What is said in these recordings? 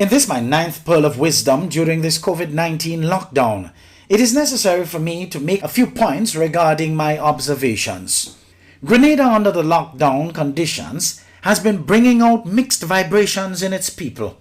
In this, my ninth pearl of wisdom during this COVID-19 lockdown, it is necessary for me to make a few points regarding my observations. Grenada, under the lockdown conditions, has been bringing out mixed vibrations in its people.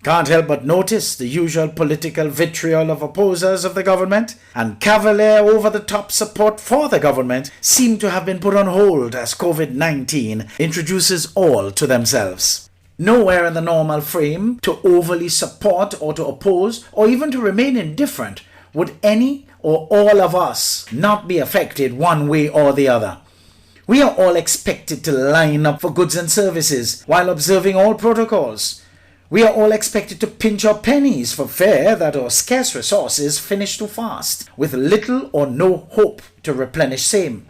Can't help but notice the usual political vitriol of opposers of the government and cavalier over-the-top support for the government seem to have been put on hold as COVID-19 introduces all to themselves. Nowhere in the normal frame to overly support or to oppose or even to remain indifferent would any or all of us not be affected one way or the other. We are all expected to line up for goods and services while observing all protocols. We are all expected to pinch our pennies for fear that our scarce resources finish too fast, with little or no hope to replenish same.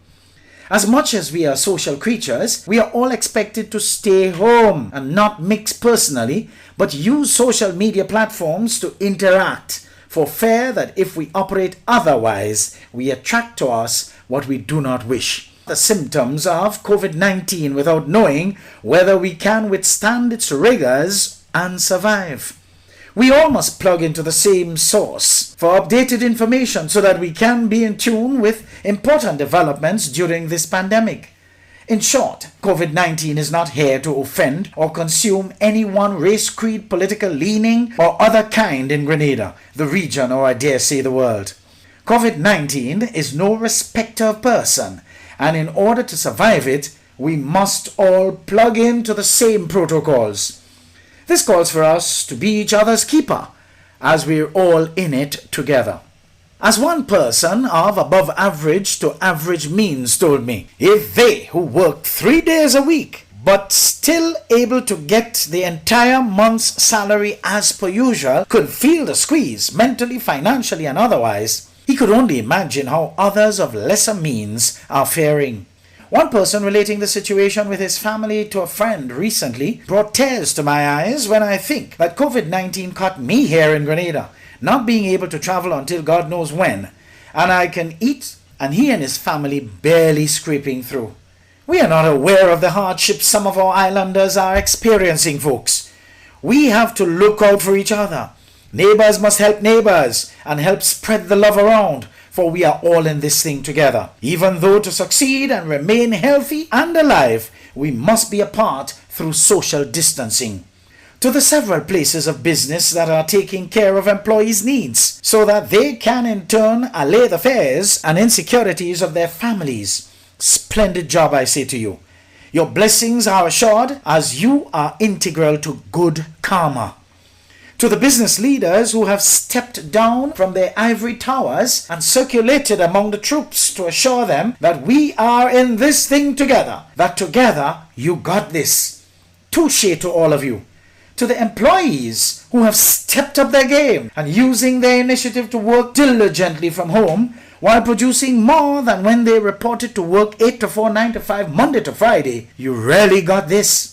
As much as we are social creatures, we are all expected to stay home and not mix personally, but use social media platforms to interact, for fear that if we operate otherwise, we attract to us what we do not wish. The symptoms of COVID-19 without knowing whether we can withstand its rigors and survive. We all must plug into the same source for updated information so that we can be in tune with important developments during this pandemic. In short, COVID-19 is not here to offend or consume any one race, creed, political leaning, or other kind in Grenada, the region, or I dare say the world. COVID-19 is no respecter of person, and in order to survive it, we must all plug into the same protocols. This calls for us to be each other's keeper, as we're all in it together. As one person of above average to average means told me, if they who worked 3 days a week, but still able to get the entire month's salary as per usual, could feel the squeeze mentally, financially, and otherwise, he could only imagine how others of lesser means are faring. One person relating the situation with his family to a friend recently brought tears to my eyes when I think that COVID-19 caught me here in Grenada, not being able to travel until God knows when, and I can eat, and he and his family barely scraping through. We are not aware of the hardships some of our islanders are experiencing, folks. We have to look out for each other. Neighbors must help neighbors and help spread the love around, for we are all in this thing together. Even though to succeed and remain healthy and alive, we must be apart through social distancing. To the several places of business that are taking care of employees' needs, so that they can in turn allay the fears and insecurities of their families. Splendid job, I say to you. Your blessings are assured as you are integral to good karma. To the business leaders who have stepped down from their ivory towers and circulated among the troops to assure them that we are in this thing together, that together you got this. Touché to all of you. To the employees who have stepped up their game and using their initiative to work diligently from home while producing more than when they reported to work 8 to 4, 9 to 5, Monday to Friday, you really got this.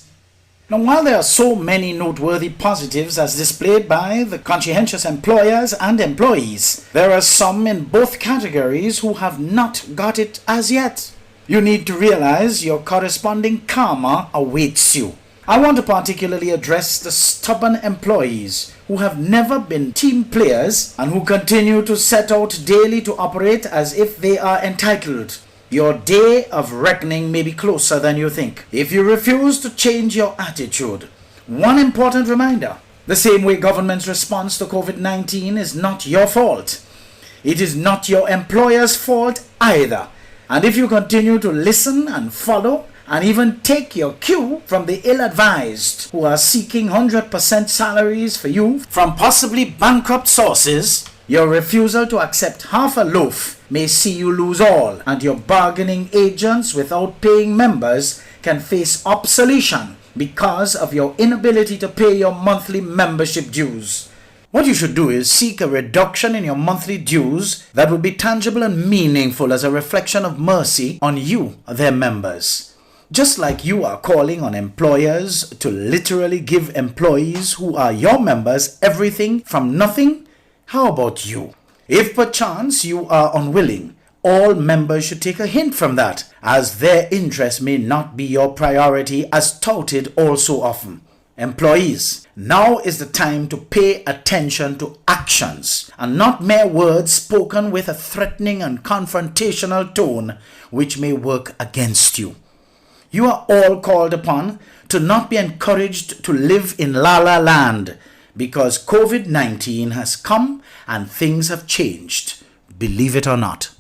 Now, while there are so many noteworthy positives as displayed by the conscientious employers and employees, there are some in both categories who have not got it as yet. You need to realize your corresponding karma awaits you. I want to particularly address the stubborn employees who have never been team players and who continue to set out daily to operate as if they are entitled. Your day of reckoning may be closer than you think if you refuse to change your attitude. One important reminder: the same way government's response to COVID-19 is not your fault, it is not your employer's fault either. And if you continue to listen and follow and even take your cue from the ill-advised who are seeking 100% salaries for you from possibly bankrupt sources, your refusal to accept half a loaf may see you lose all, and your bargaining agents without paying members can face obsoletion because of your inability to pay your monthly membership dues. What you should do is seek a reduction in your monthly dues that will be tangible and meaningful as a reflection of mercy on you, their members. Just like you are calling on employers to literally give employees who are your members everything from nothing, how about you? If perchance you are unwilling, all members should take a hint from that, as their interest may not be your priority as touted all so often. Employees, now is the time to pay attention to actions and not mere words spoken with a threatening and confrontational tone which may work against you. You are all called upon to not be encouraged to live in La La Land because COVID-19 has come and things have changed, believe it or not.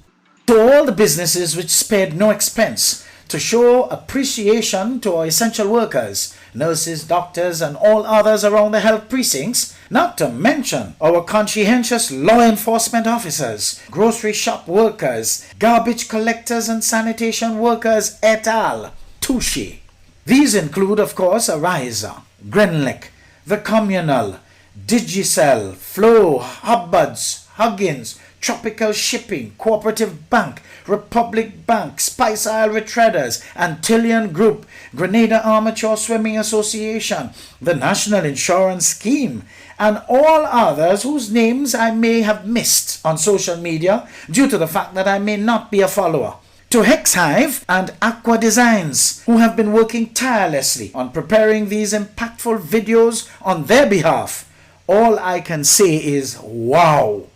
To all the businesses which spared no expense to show appreciation to our essential workers, nurses, doctors, and all others around the health precincts, not to mention our conscientious law enforcement officers, grocery shop workers, garbage collectors, and sanitation workers, et al. Touche. These include, of course, Ariza, Grenlick, The Communal, Digicel, Flow, Hubbuds, Huggins, Tropical Shipping, Cooperative Bank, Republic Bank, Spice Isle Retreaders, Antillian Group, Grenada Amateur Swimming Association, the National Insurance Scheme, and all others whose names I may have missed on social media due to the fact that I may not be a follower. To Hex Hive and Aqua Designs, who have been working tirelessly on preparing these impactful videos on their behalf, all I can say is, wow!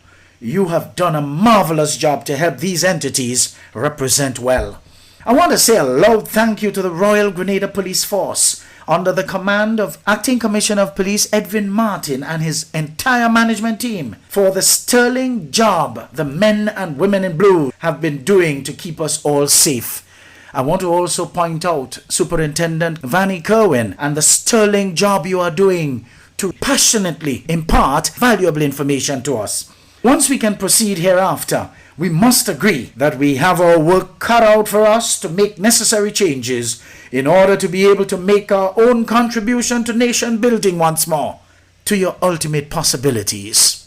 You have done a marvelous job to help these entities represent well. I want to say a loud thank you to the Royal Grenada Police Force under the command of Acting Commissioner of Police Edwin Martin and his entire management team for the sterling job the men and women in blue have been doing to keep us all safe. I want to also point out Superintendent Vanny Kerwin and the sterling job you are doing to passionately impart valuable information to us. Once we can proceed hereafter, we must agree that we have our work cut out for us to make necessary changes in order to be able to make our own contribution to nation building once more, to your ultimate possibilities.